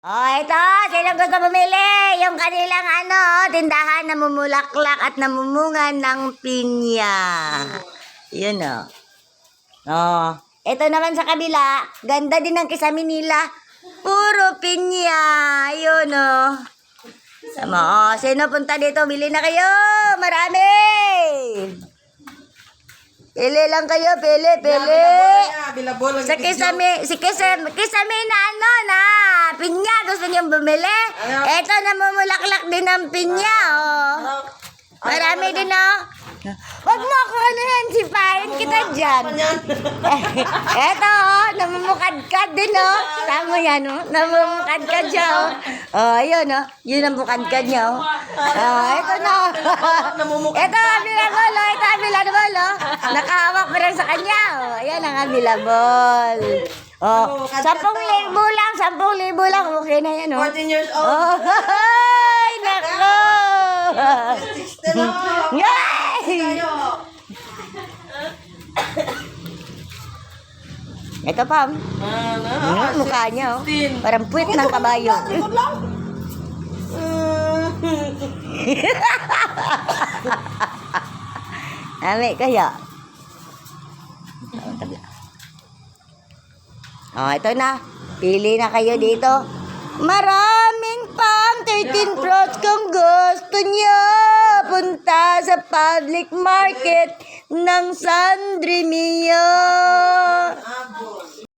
Oh, ito. Sino gusto bumili? Yung kanilang tindahan na mumulaklak at namumunga ng pinya. Yun oh. Oh, ito naman sa kabila. Ganda din ng kisame nila. Puro pinya. Yun oh. Sama, oh, sino punta dito? Bili na kayo. Marami. Pili lang kayo, pili. Sa kisame na pinya, gusto niyong bumili? Eto, namumulaklak din ng pinya, oh. Marami din, oh. Huwag mo ako sipahin kita dyan. Eto, oh, namumukadkad din, oh. Tama yan, oh. Namumukadkad siya, oh. Oh, ayun, oh. Yun ang bukadkad niya, oh. Oh, eto na, oh. Eto, abilabol, oh. Ito, abilabol, oh. Nakahawak pa rin sa kanya, oh. Ayan ang abilabol. Oh, 10,000 lang, 10,000 lang. Okay na yan, oh. 14 years old. Oh, ay, nako. 60 lang. Yay! Tayo. Ito pa, mukha niya, oh. 16. Parang puwit ng kabayo. Likod lang. Ami kaya. Oh, ito na. Pili na kayo dito. Maraming pang 13 fruits kung gusto niyo. Punta sa public market ng San Remillo.